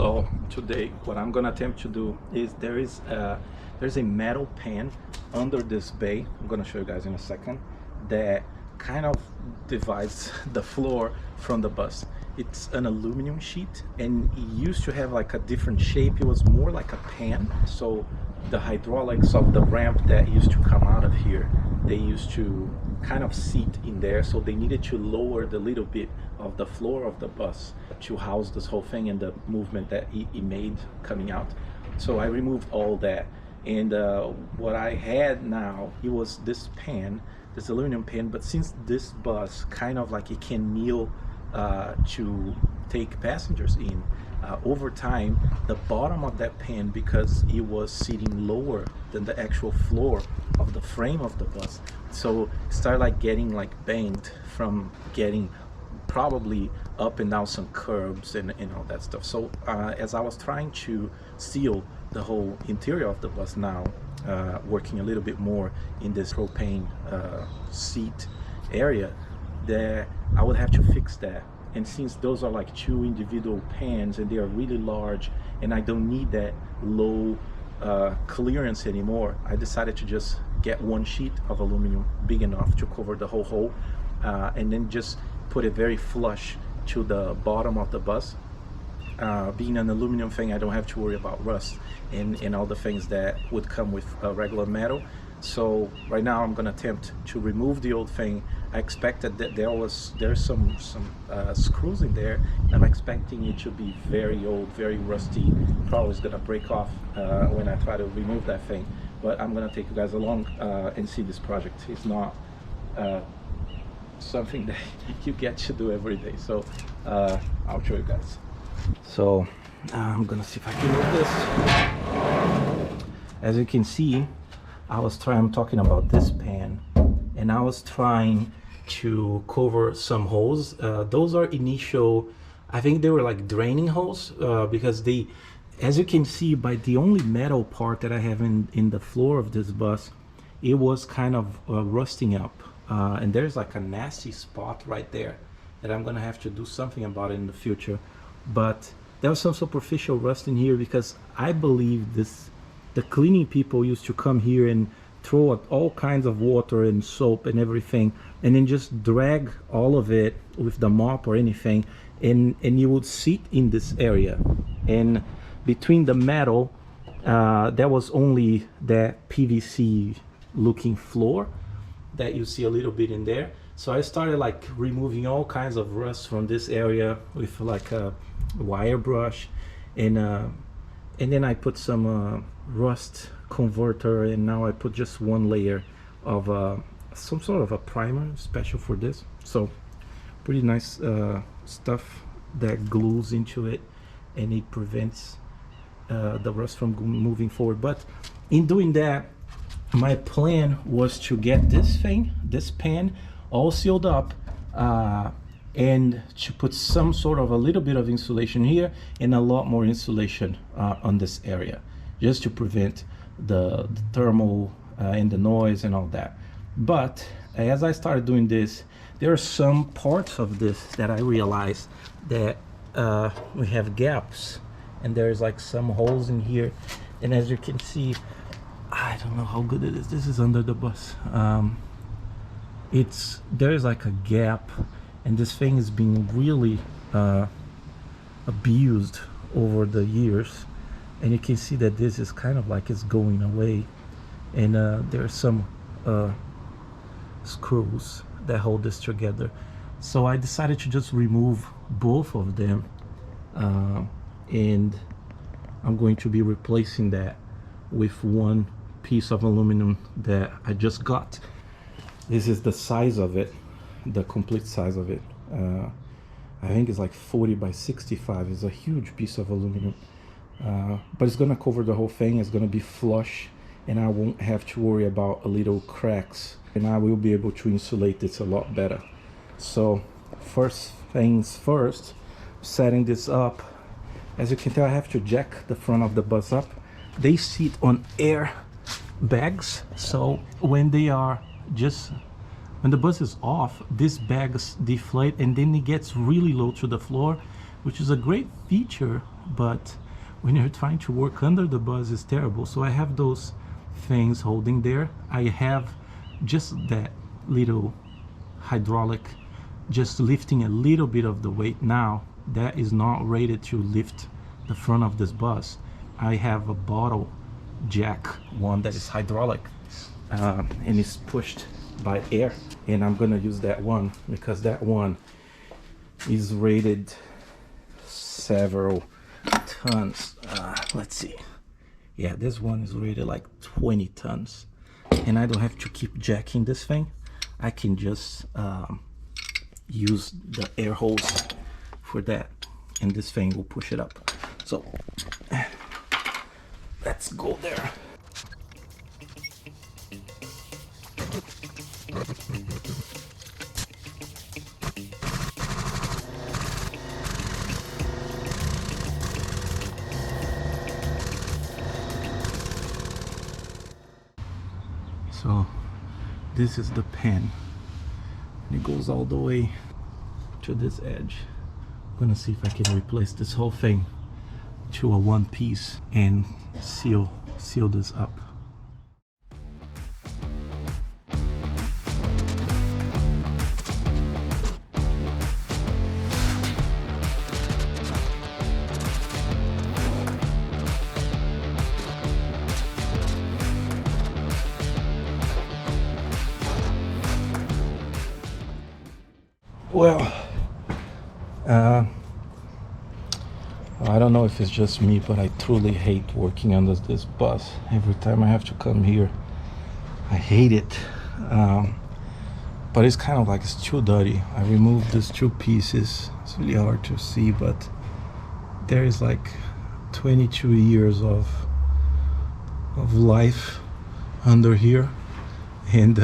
So today what I'm gonna attempt to do is there's a metal pan under this bay. I'm gonna show you guys in a second, that kind of divides the floor from the bus. It's an aluminum sheet, and it used to have like a different shape. It was more like a pan. So the hydraulics of the ramp that used to come out of here, they used to kind of seat in there, so they needed to lower the little bit of the floor of the bus to house this whole thing and the movement that it made coming out. So I removed all that, and what I had now, it was this pan, this aluminum pan, but since this bus kind of like it can kneel to take passengers in, over time the bottom of that pan, because it was sitting lower than the actual floor of the frame of the bus, so it started like getting like banged from getting probably up and down some curbs and all that stuff. So as I was trying to seal the whole interior of the bus now, working a little bit more in this propane seat area, that I would have to fix that. And since those are like two individual pans and they are really large, and I don't need that low clearance anymore, I decided to just get one sheet of aluminum big enough to cover the whole hole, and then just put it very flush to the bottom of the bus. Being an aluminum thing, I don't have to worry about rust and all the things that would come with regular metal. So right now I'm gonna attempt to remove the old thing. I expected that there's some screws in there. I'm expecting it to be very old, very rusty. Probably is gonna break off when I try to remove that thing. But I'm gonna take you guys along and see this project. It's not something that you get to do every day. So I'll show you guys. So I'm gonna see if I can move this. As you can see, I'm talking about this pan, and I was trying to cover some holes. Those are initial, I think they were like draining holes, because they, as you can see by the only metal part that I have in the floor of this bus, it was kind of rusting up, and there's like a nasty spot right there that I'm gonna have to do something about it in the future. But there was some superficial rust in here, because I believe the cleaning people used to come here and throw out all kinds of water and soap and everything, and then just drag all of it with the mop or anything, and you would sit in this area, and between the metal there was only that PVC looking floor that you see a little bit in there. So I started like removing all kinds of rust from this area with like a wire brush, and then I put some rust converter, and now I put just one layer of some sort of a primer special for this. So pretty nice stuff that glues into it, and it prevents the rust from moving forward. But in doing that, my plan was to get this pan all sealed up, and to put some sort of a little bit of insulation here and a lot more insulation on this area, just to prevent the thermal and the noise and all that. But as I started doing this, there are some parts of this that I realized that we have gaps, and there's like some holes in here. And as you can see, I don't know how good it is. This is under the bus. There's like a gap, and this thing is being really abused over the years, and you can see that this is kind of like it's going away, and there are some screws that hold this together. So I decided to just remove both of them, and I'm going to be replacing that with one piece of aluminum that I just got. This is the size of it, the complete size of it. I think it's like 40 by 65. It's a huge piece of aluminum, but it's gonna cover the whole thing. It's gonna be flush, and I won't have to worry about a little cracks, and I will be able to insulate this a lot better. So first things first, setting this up. As you can tell, I have to jack the front of the bus up. They sit on air bags, so when the bus is off, these bags deflate, and then it gets really low to the floor, which is a great feature but when you're trying to work under the bus, it's terrible. So I have those things holding there. I have just that little hydraulic just lifting a little bit of the weight. Now that is not rated to lift the front of this bus. I have a bottle jack one that is hydraulic, and it's pushed by air, and I'm gonna use that one because that one is rated several tons. Let's see, yeah, this one is rated like 20 tons, and I don't have to keep jacking this thing. I can just use the air hose for that, and this thing will push it up. So let's go there. So this is the pen, and it goes all the way to this edge. I'm gonna see if I can replace this whole thing to a one piece and seal this up. Well, I don't know if it's just me, but I truly hate working under this bus. Every time I have to come here, I hate it. But it's kind of like it's too dirty. I removed these two pieces. It's really hard to see, but there is like 22 years of life under here, and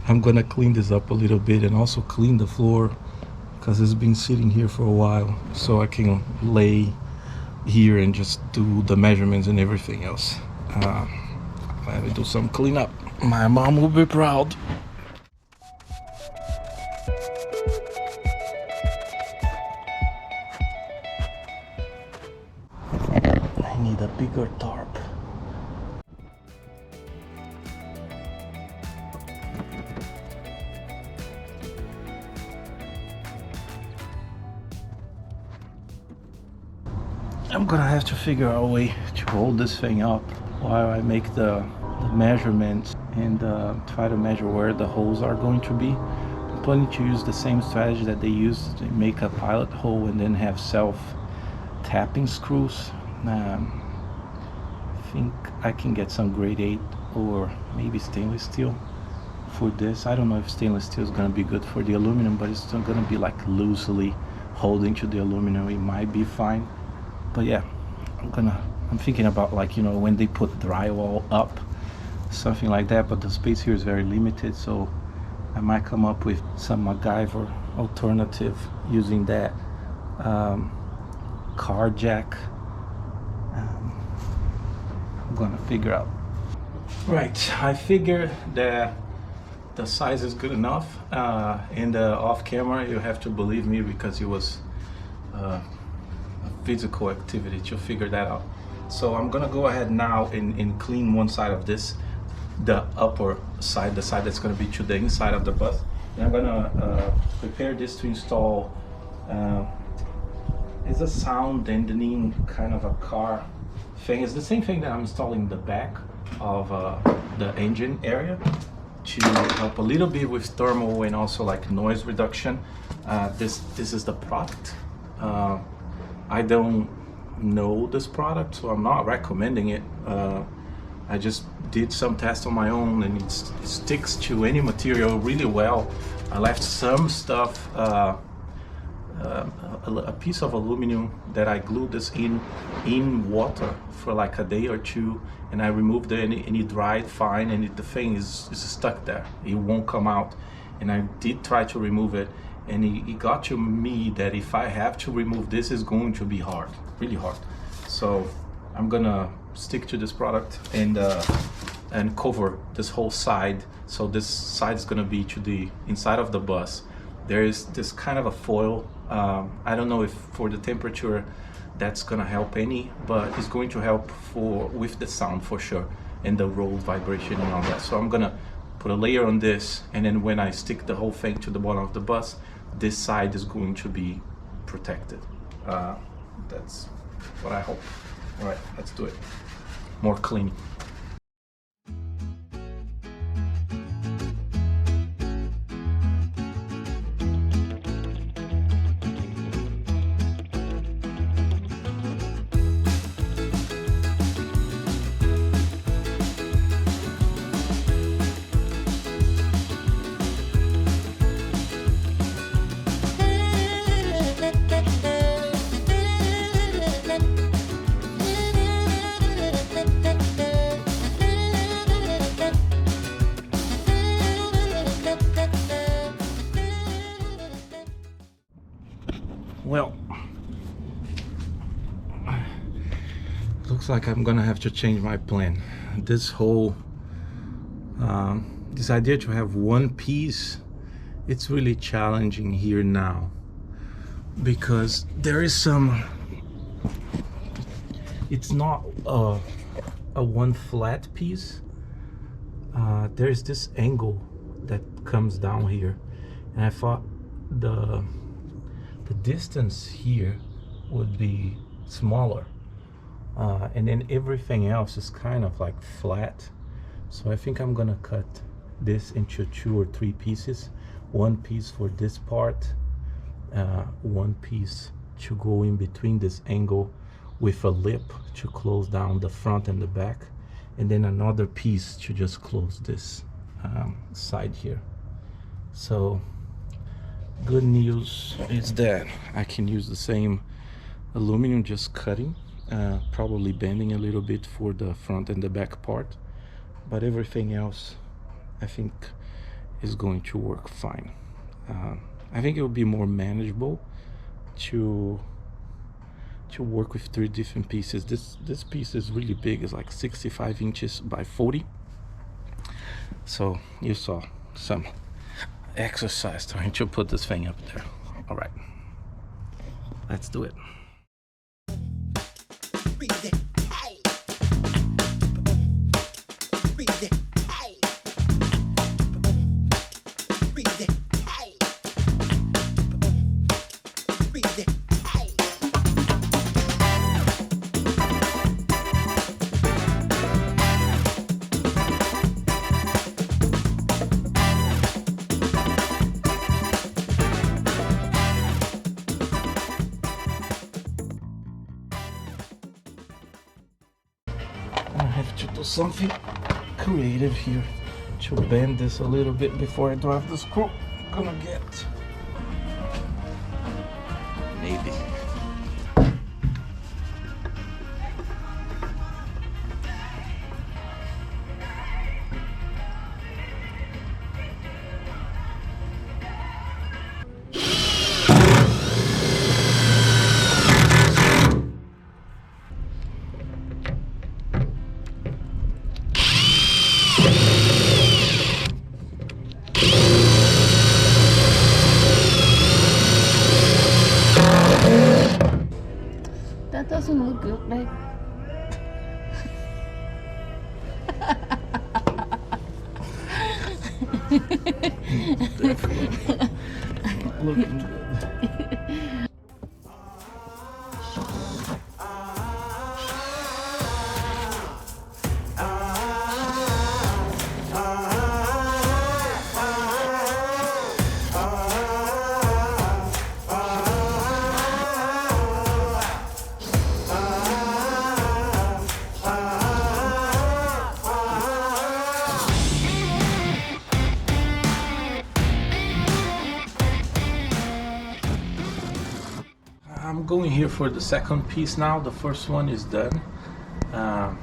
I'm gonna clean this up a little bit and also clean the floor because it's been sitting here for a while, so I can lay here and just do the measurements and everything else. Let me do some cleanup. My mom will be proud. I need a bigger tarp. I'm gonna have to figure out a way to hold this thing up while I make the measurements and try to measure where the holes are going to be. I'm planning to use the same strategy that they used to make a pilot hole and then have self-tapping screws. I think I can get some grade 8 or maybe stainless steel for this. I don't know if stainless steel is gonna be good for the aluminum, but it's still gonna be like loosely holding to the aluminum. It might be fine. But yeah, I'm thinking about, like, you know, when they put drywall up, something like that, but the space here is very limited, so I might come up with some MacGyver alternative using that car jack. I'm gonna figure out. Right, I figured that the size is good enough. In the off camera, you have to believe me because it was a physical activity to figure that out. So I'm gonna go ahead now and clean one side of this, the upper side, the side that's gonna be to the inside of the bus. And I'm gonna prepare this to install. It's a sound deadening kind of a car thing. It's the same thing that I'm installing the back of the engine area to help a little bit with thermal and also like noise reduction. This is the product. I don't know this product, so I'm not recommending it. I just did some tests on my own, and it sticks to any material really well. I left some stuff, a piece of aluminum that I glued this in water for like a day or two, and I removed it, and it dried fine, and the thing is stuck there. It won't come out, and I did try to remove it, and it got to me that if I have to remove this, it's going to be hard, really hard. So I'm gonna stick to this product and cover this whole side. So this side is gonna be to the inside of the bus. There is this kind of a foil. I don't know if for the temperature that's gonna help any, but it's going to help with the sound for sure, and the roll vibration and all that. So I'm gonna put a layer on this, and then when I stick the whole thing to the bottom of the bus, this side is going to be protected. That's what I hope. All right, let's do it. More cleaning. Well, looks like I'm gonna have to change my plan. This whole this idea to have one piece, it's really challenging here now, because there is some, it's not a one flat piece. There's this angle that comes down here, and I thought the distance here would be smaller, and then everything else is kind of like flat. So I think I'm gonna cut this into 2 or 3 pieces. One piece for this part, one piece to go in between this angle with a lip to close down the front and the back, and then another piece to just close this side here. So good news is that I can use the same aluminum, just cutting, probably bending a little bit for the front and the back part, but everything else I think is going to work fine. I think it will be more manageable to work with 3 different pieces. This piece is really big. It's like 65 inches by 40. So you saw some exercise trying to put this thing up there. All right, let's do it. I have to do something creative here to bend this a little bit before I drive the screw. Gonna get maybe. That doesn't look good, babe. Definitely not looking good. I'm going here for the second piece now. The first one is done. I'm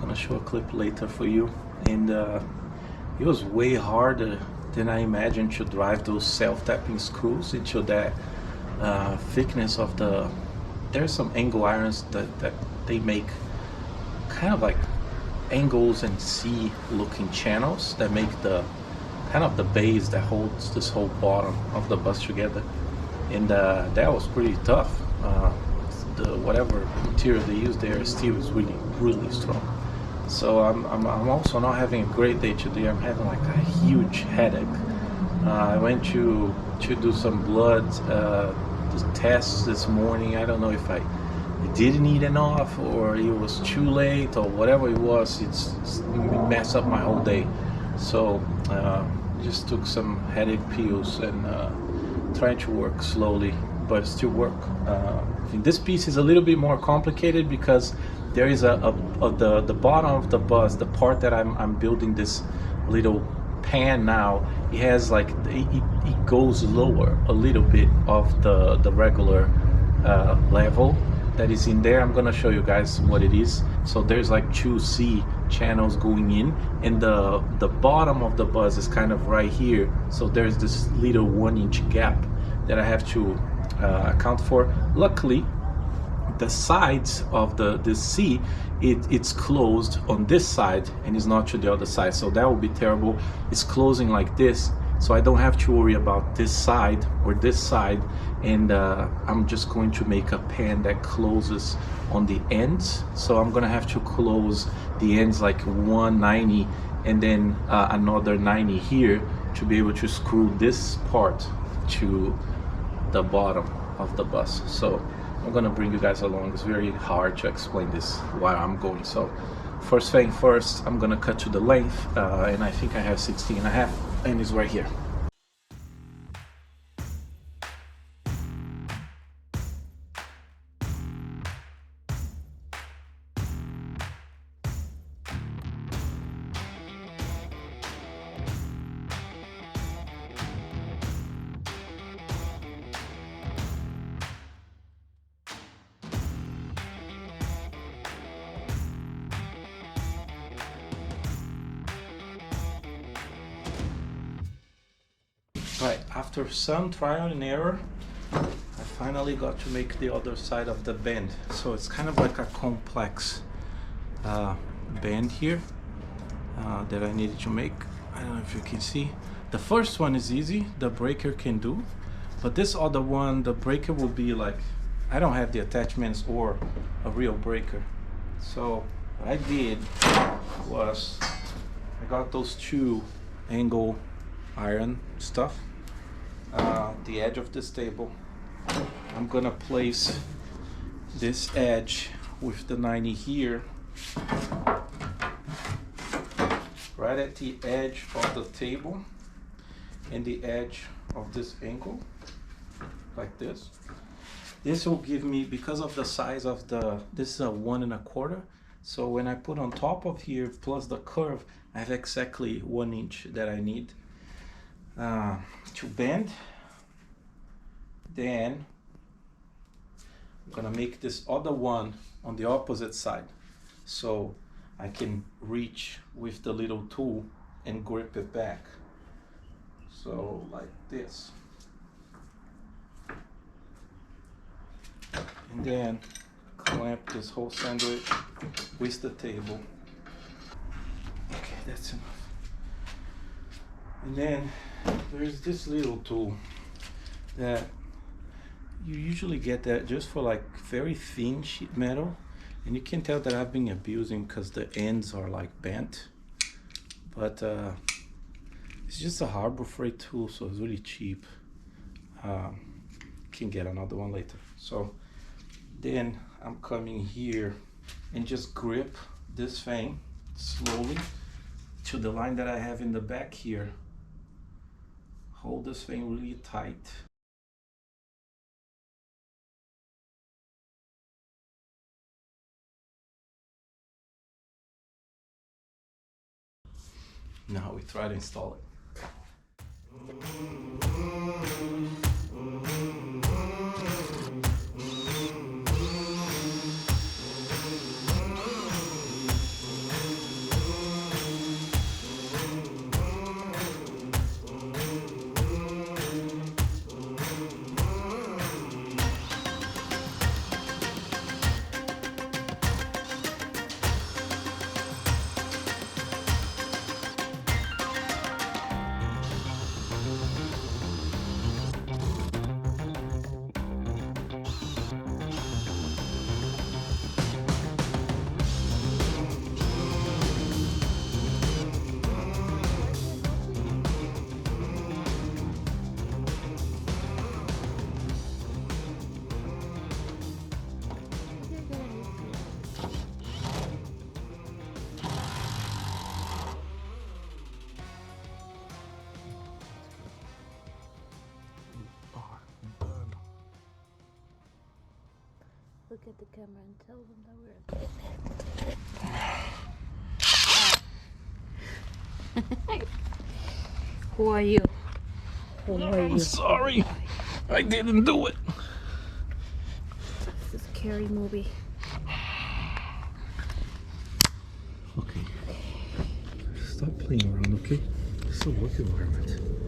gonna show a clip later for you, and it was way harder than I imagined to drive those self-tapping screws into that thickness of the. There's some angle irons that they make kind of like angles and C looking channels that make the kind of the base that holds this whole bottom of the bus together. And that was pretty tough. the whatever material they use there, steel is really strong. So I'm also not having a great day today. I'm having like a huge headache. I went to do some blood tests this morning. I don't know if I didn't eat enough or it was too late or whatever it was. It's messed up my whole day. So just took some headache pills and trying to work slowly, but still work. This piece is a little bit more complicated because there is the bottom of the bus, the part that I'm building this little pan now. It has like it goes lower a little bit of the regular level that is in there. I'm gonna show you guys what it is. So there's like 2C channels going in, and the bottom of the bus is kind of right here. So there's this little 1-inch gap that I have to account for. Luckily, the sides of this C, it's closed on this side and it's not to the other side, so that would be terrible. It's closing like this, so I don't have to worry about this side or this side, and I'm just going to make a pan that closes on the ends. So I'm gonna have to close the ends like 190 and then another 90 here to be able to screw this part to the bottom of the bus. So I'm gonna bring you guys along. It's very hard to explain this while I'm going. So first thing first, I'm gonna cut to the length, and I think I have 16.5, and it's right here. Right, after some trial and error, I finally got to make the other side of the bend. So it's kind of like a complex bend here that I needed to make. I don't know if you can see. The first one is easy, the breaker can do, but this other one, the breaker will be like, I don't have the attachments or a real breaker. So what I did was I got those 2 angle iron stuff, the edge of this table. I'm gonna place this edge with the 90 here right at the edge of the table and the edge of this angle, like this. This will give me, because of the size of this is a 1 1/4, so when I put on top of here plus the curve, I have exactly 1 inch that I need to bend. Then I'm gonna make this other one on the opposite side, so I can reach with the little tool and grip it back. So like this. And then clamp this whole sandwich with the table. Okay, that's enough. And then there's this little tool that you usually get that just for like very thin sheet metal, and you can tell that I've been abusing because the ends are like bent, but it's just a Harbor Freight tool, so it's really cheap. Can get another one later. So then I'm coming here and just grip this thing slowly to the line that I have in the back here. Hold this thing really tight. Now we try to install it. look at the camera and tell them that we're okay. Who are you? Who are I'm you? sorry. I didn't do it. It's a scary movie. Okay. Stop playing around, okay? It's a work environment.